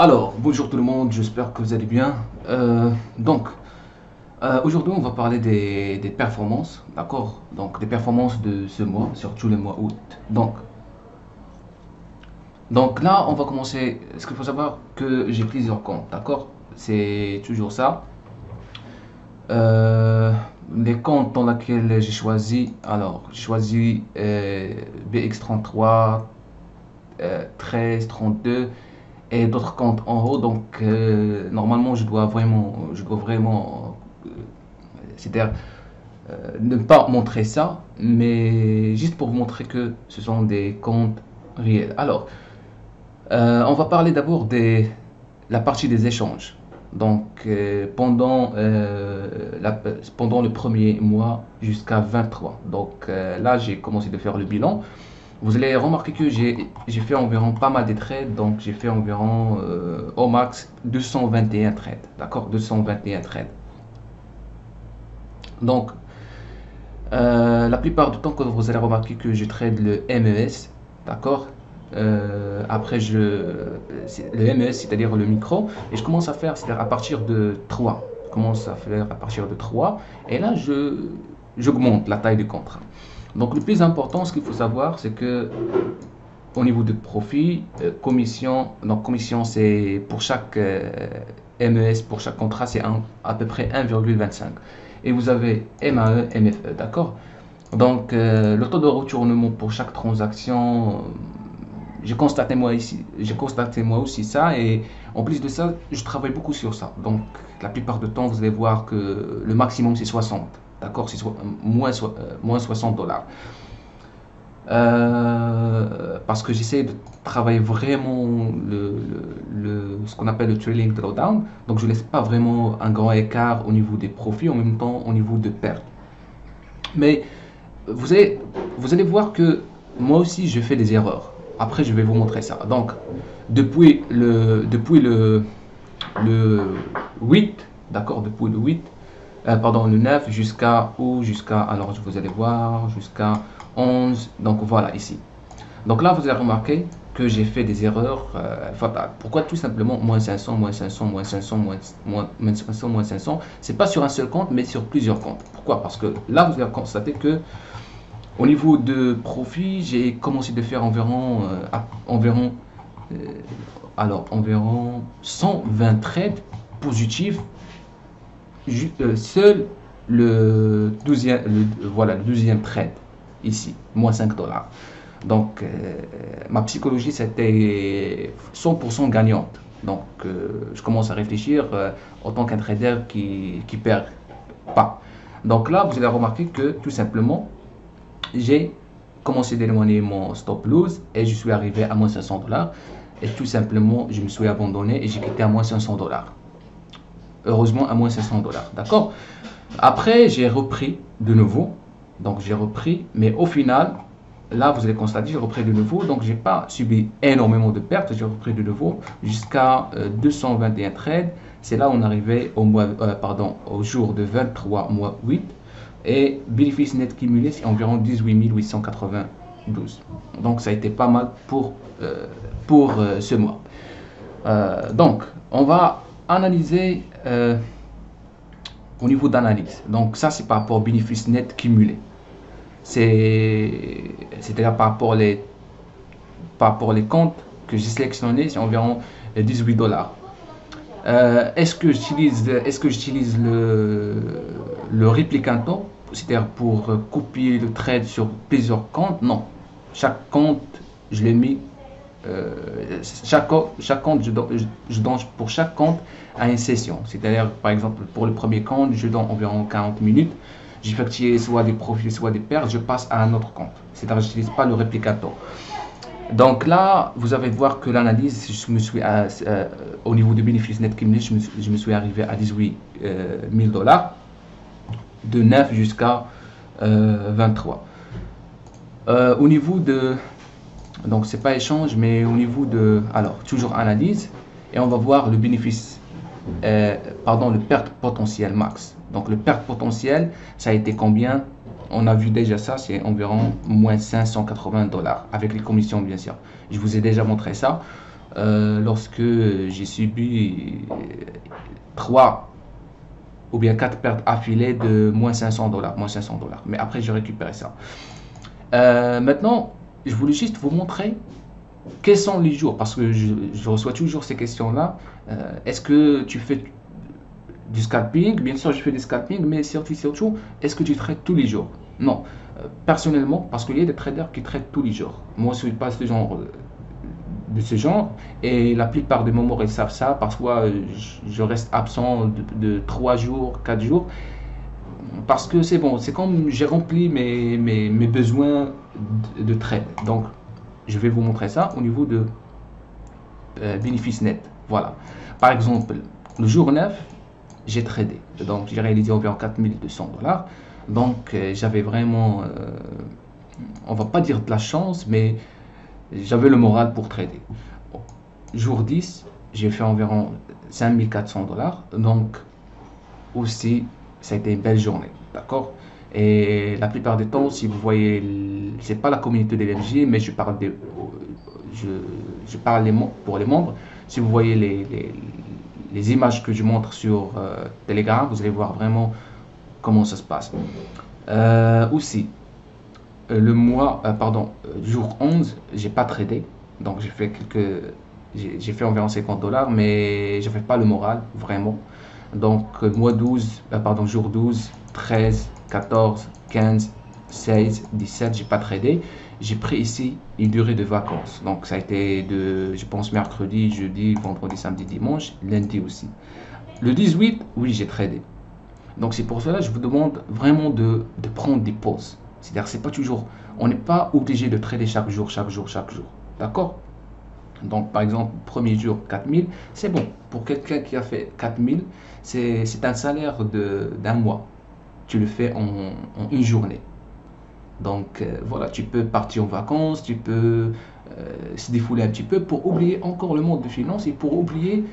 Alors, bonjour tout le monde, j'espère que vous allez bien. Aujourd'hui, on va parler des performances, d'accord? Donc, des performances de ce mois, surtout le mois août. Donc là, on va commencer. Ce qu'il faut savoir que j'ai plusieurs comptes, d'accord? C'est toujours ça. Euh, les comptes dans lesquels j'ai choisi, alors, j'ai choisi BX33, 13, 32 et d'autres comptes en haut. Donc, normalement, je dois vraiment, c'est-à-dire ne pas montrer ça, mais juste pour vous montrer que ce sont des comptes réels. Alors, on va parler d'abord de la partie des échanges. Donc, pendant le premier mois jusqu'à 23. Donc, là, j'ai commencé de faire le bilan. Vous allez remarquer que j'ai fait environ pas mal de trades, donc j'ai fait environ au max 221 trades, d'accord, 221 trades. Donc, la plupart du temps, quand vous allez remarquer que je trade le MES, d'accord, après le MES, c'est-à-dire le micro, et je commence à faire, c'est-à-dire à partir de 3, je commence à faire à partir de 3, et là, j'augmente la taille du contrat. Donc, le plus important, ce qu'il faut savoir, c'est que au niveau de profit, commission, donc commission c'est pour chaque MES, pour chaque contrat, c'est à peu près 1,25. Et vous avez MAE, MFE, d'accord? Donc le taux de retournement pour chaque transaction, j'ai constaté moi aussi ça, et en plus de ça, je travaille beaucoup sur ça. Donc la plupart du temps, vous allez voir que le maximum c'est 60, d'accord? C'est moins 60 dollars. Parce que j'essaie de travailler vraiment ce qu'on appelle le trailing drawdown. Donc je ne laisse pas vraiment un grand écart au niveau des profits, en même temps au niveau de pertes. Mais vous allez, vous allez voir que moi aussi je fais des erreurs. Après je vais vous montrer ça. Donc depuis le 8, d'accord, depuis le 8, pardon, le 9 alors vous allez voir, jusqu'à 11, donc voilà ici. Donc là, vous avez remarqué que j'ai fait des erreurs fatales. Pourquoi? Tout simplement, moins 500, moins 500, moins 500, moins 500, moins 500. C'est pas sur un seul compte, mais sur plusieurs comptes. Pourquoi? Parce que là, vous allez constater que au niveau de profit, j'ai commencé de faire euh, environ 120 trades positifs. Seul le 12e trade ici, moins 5 dollars. Donc, ma psychologie, c'était 100% gagnante. Donc, je commence à réfléchir en tant qu'un trader qui perd pas. Donc là, vous allez remarquer que tout simplement, j'ai commencé d'éloigner mon stop loss et je suis arrivé à moins 500 dollars. Et tout simplement, je me suis abandonné et j'ai quitté à moins 500 dollars. Heureusement, à moins 500 dollars. D'accord? Après, j'ai repris de nouveau. Donc, j'ai repris, mais au final, là, vous allez constater, j'ai repris de nouveau. Donc, j'ai pas subi énormément de pertes. J'ai repris de nouveau jusqu'à 221 trades. C'est là où on arrivait au jour de 23 mois 8. Et bénéfice net cumulé, c'est environ 18 892. Donc, ça a été pas mal pour ce mois. Donc, on va analyser au niveau d'analyse. Donc, ça, c'est par rapport au bénéfice net cumulé. C'est-à-dire par rapport les comptes que j'ai sélectionnés, c'est environ 18 dollars. Est-ce que j'utilise le réplicator, c'est-à-dire pour copier le trade sur plusieurs comptes? Non. Chaque compte, je l'ai mis. Chaque compte, je donne pour chaque compte à une session. C'est-à-dire, par exemple, pour le premier compte, je donne environ 40 minutes. J'effectue soit des profits, soit des pertes, je passe à un autre compte. C'est-à-dire, je n'utilise pas le réplicator. Donc là, vous allez voir que l'analyse, au niveau du bénéfice net cumulé, je me suis arrivé à 18 000 dollars, de 9 jusqu'à 23. Au niveau de, donc c'est pas échange, mais au niveau de, alors toujours analyse, et on va voir le bénéfice, le perte potentiel max. Donc le perte potentiel, ça a été combien? On a vu déjà ça, c'est environ moins 580 dollars, avec les commissions bien sûr. Je vous ai déjà montré ça. lorsque j'ai subi 3 ou bien 4 pertes affilées de moins 500 dollars, moins 500 dollars. Mais après, j'ai récupéré ça. Maintenant, je voulais juste vous montrer quels sont les jours, parce que je reçois toujours ces questions-là. Est-ce que tu fais du scalping? Bien sûr, je fais du scalping, mais surtout, est-ce que tu traites tous les jours? Non. Personnellement, parce qu'il y a des traders qui traitent tous les jours. Moi, je ne suis pas de ce genre, et la plupart des moments, ils savent ça. Parfois, je reste absent de 3 jours, 4 jours, parce que c'est bon, c'est comme j'ai rempli mes besoins de trade. Donc, je vais vous montrer ça au niveau de bénéfice net. Voilà. Par exemple, le jour 9, j'ai tradé. Donc, j'ai réalisé environ 4200 dollars. Donc, j'avais vraiment, on va pas dire de la chance, mais j'avais le moral pour trader. Bon. Jour 10, j'ai fait environ 5400 dollars. Donc, aussi, ça a été une belle journée. D'accord? Et la plupart du temps, si vous voyez, c'est pas la communauté de l'LG, mais je parle pour les membres. Si vous voyez les images que je montre sur Telegram, vous allez voir vraiment comment ça se passe. Aussi, le mois, jour 11, j'ai pas tradé. Donc j'ai fait environ 50 dollars, mais j'avais pas le moral, vraiment. Donc, jour 12, 13, 14, 15, 16, 17, j'ai pas tradé. J'ai pris ici une durée de vacances. Donc, ça a été je pense, mercredi, jeudi, vendredi, samedi, dimanche, lundi aussi. Le 18, oui, j'ai tradé. Donc, c'est pour cela que je vous demande vraiment de prendre des pauses. C'est-à-dire, c'est pas toujours, on n'est pas obligé de trader chaque jour. D'accord? Donc, par exemple, premier jour, 4000, c'est bon. Pour quelqu'un qui a fait 4000, c'est un salaire d'un mois. Tu le fais en une journée. Donc, voilà, tu peux partir en vacances, tu peux se défouler un petit peu pour oublier encore le monde de finance et pour oublier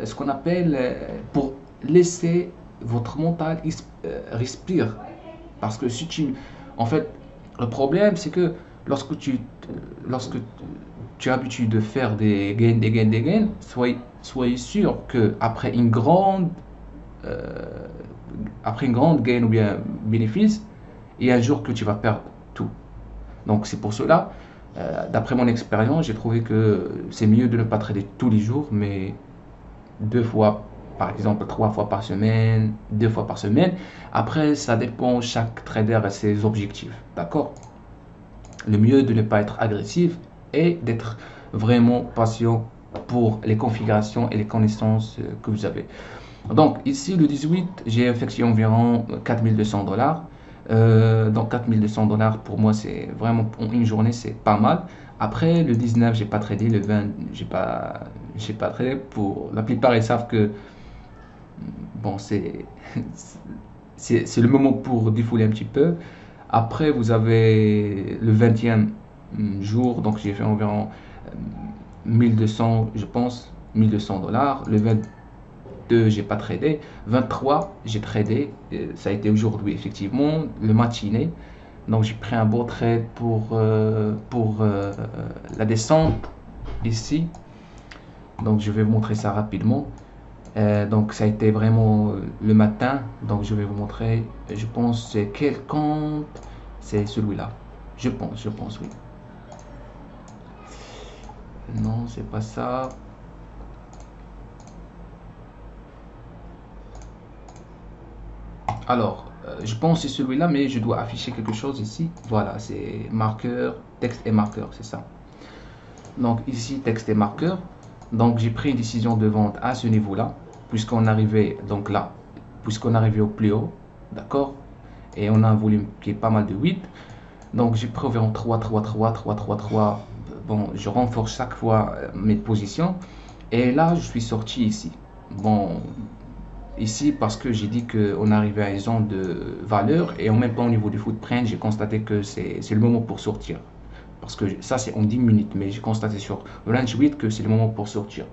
ce qu'on appelle, pour laisser votre mental respire. Parce que en fait, le problème, c'est que lorsque tu as l'habitude de faire des gains, soyez sûr que après une grande gain ou bien bénéfice, il y a un jour que tu vas perdre tout. Donc c'est pour cela, d'après mon expérience, j'ai trouvé que c'est mieux de ne pas trader tous les jours, mais 2 fois, par exemple 3 fois par semaine, 2 fois par semaine. Après, ça dépend, chaque trader et ses objectifs. D'accord? Le mieux de ne pas être agressif et d'être vraiment patient pour les configurations et les connaissances que vous avez. Donc ici, le 18, j'ai effectué environ 4200 dollars. Donc 4200 dollars pour moi, c'est vraiment, pour une journée, c'est pas mal. Après, le 19, j'ai pas tradé. Le 20, j'ai pas tradé. Pour la plupart, ils savent que bon, c'est le moment pour défouler un petit peu. Après, vous avez le 20e jour, donc j'ai fait environ 1200, je pense, 1200 dollars. Le 22, j'ai pas tradé. 23, j'ai tradé. Ça a été aujourd'hui, effectivement, le matinée. Donc, j'ai pris un beau trade pour la descente ici. Donc, je vais vous montrer ça rapidement. Donc, ça a été vraiment le matin. Donc, je vais vous montrer. Je pense c'est quel compte? C'est celui-là. Je pense, oui. Non, c'est pas ça. Alors, je pense que c'est celui-là, mais je dois afficher quelque chose ici. Voilà, c'est marqueur, texte et marqueur, c'est ça. Donc, ici, texte et marqueur. Donc, j'ai pris une décision de vente à ce niveau-là, puisqu'on arrivait donc là, puisqu'on arrivait au plus haut, d'accord? Et on a un volume qui est pas mal de 8. Donc, j'ai pris environ 3, 3, 3, 3, 3, 3. Bon, je renforce chaque fois mes positions. Et là, je suis sorti ici. Bon, ici parce que j'ai dit qu'on arrivait à une zone de valeur et en même temps au niveau du footprint, j'ai constaté que c'est le moment pour sortir. Parce que ça, c'est en 10 minutes, mais j'ai constaté sur range 8 que c'est le moment pour sortir.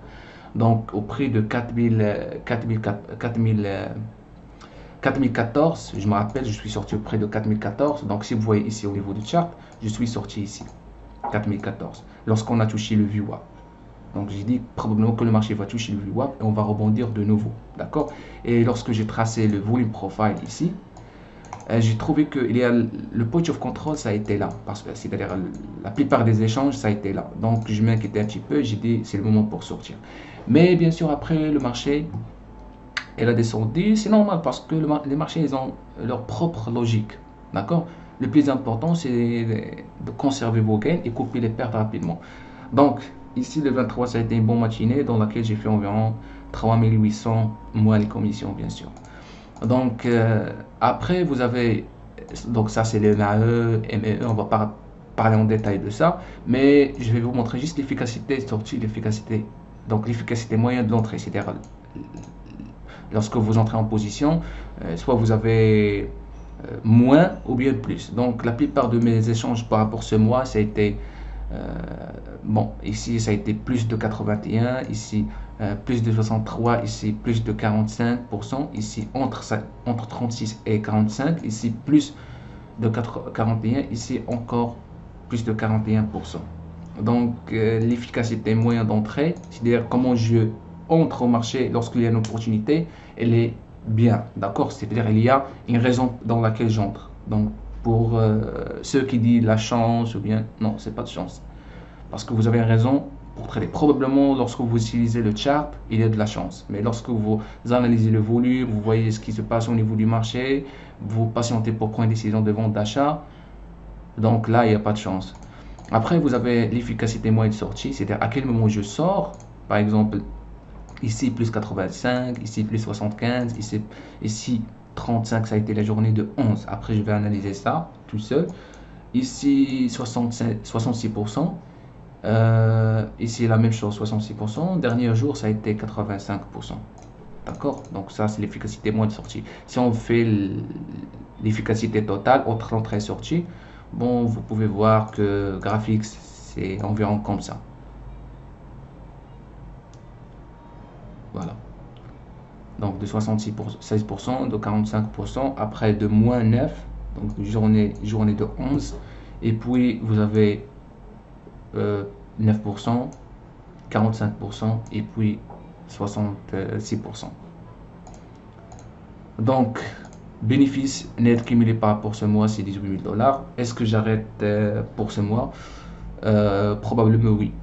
Donc, au prix de 4014, je me rappelle, je suis sorti au prix de 4014. Donc, si vous voyez ici au niveau du chart, je suis sorti ici, 4014, lorsqu'on a touché le VWAP. Donc j'ai dit probablement que le marché va toucher le VWAP et on va rebondir de nouveau, d'accord. Et lorsque j'ai tracé le volume profile ici, j'ai trouvé que le point of control, ça a été là, c'est-à-dire la plupart des échanges, ça a été là. Donc je m'inquiétais un petit peu, j'ai dit c'est le moment pour sortir. Mais bien sûr après le marché, elle a descendu, c'est normal parce que les marchés, ils ont leur propre logique, d'accord. Le plus important, c'est de conserver vos gains et couper les pertes rapidement. Donc ici le 23, ça a été une bonne matinée dans laquelle j'ai fait environ 3800 moins les commissions, bien sûr. Donc après vous avez, donc ça c'est le MAE, MEE, on va pas parler en détail de ça, mais je vais vous montrer juste l'efficacité sortie, l'efficacité, donc l'efficacité moyenne de l'entrée, c'est-à-dire lorsque vous entrez en position, soit vous avez moins ou bien plus. Donc la plupart de mes échanges par rapport à ce mois, ça a été bon, ici ça a été plus de 81, ici plus de 63, ici plus de 45%, ici entre 36 et 45, ici plus de 41, ici encore plus de 41%. Donc l'efficacité moyenne d'entrée, c'est-à-dire comment je entre au marché lorsqu'il y a une opportunité, elle est bien, d'accord. C'est-à-dire il y a une raison dans laquelle j'entre. Donc pour ceux qui disent la chance ou bien, non, c'est pas de chance, parce que vous avez une raison pour trader. Probablement lorsque vous utilisez le chart, il y a de la chance, mais lorsque vous analysez le volume, vous voyez ce qui se passe au niveau du marché, vous patientez pour prendre une décision de vente, d'achat, donc là il n'y a pas de chance. Après vous avez l'efficacité moyenne de sortie, c'est-à-dire à quel moment je sors. Par exemple ici plus 85, ici plus 75, ici 35, ça a été la journée de 11. Après je vais analyser ça tout seul. Ici 66%, ici la même chose, 66%. Dernier jour ça a été 85%, d'accord. Donc ça c'est l'efficacité moyenne de sortie. Si on fait l'efficacité totale entre entrée et sortie, bon, vous pouvez voir que graphique c'est environ comme ça. Voilà. Donc de 66 pour 16%, de 45%, après de moins 9, donc journée de 11, et puis vous avez 9%, 45%, et puis 66%. Donc bénéfice net cumulé par rapport à ce mois, c'est 18 000 $. Est-ce que j'arrête pour ce mois? Probablement oui.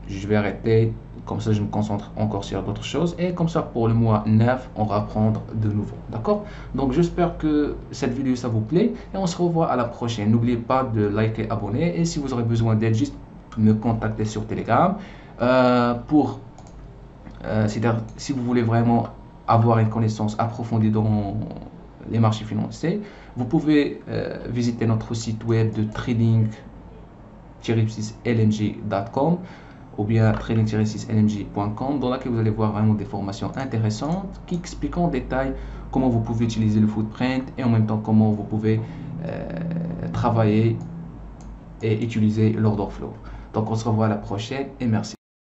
Je vais arrêter, comme ça je me concentre encore sur d'autres choses, et comme ça pour le mois 9 on va reprendre de nouveau, d'accord. Donc j'espère que cette vidéo ça vous plaît et on se revoit à la prochaine. N'oubliez pas de liker, abonner, et si vous aurez besoin d'aide, juste me contacter sur Telegram c'est-à-dire si vous voulez vraiment avoir une connaissance approfondie dans les marchés financiers, vous pouvez visiter notre site web de trading-6lmg.com ou bien trading-6lmg.com, dans laquelle vous allez voir vraiment des formations intéressantes qui expliquent en détail comment vous pouvez utiliser le footprint et en même temps comment vous pouvez travailler et utiliser l'order flow. Donc on se revoit à la prochaine et merci.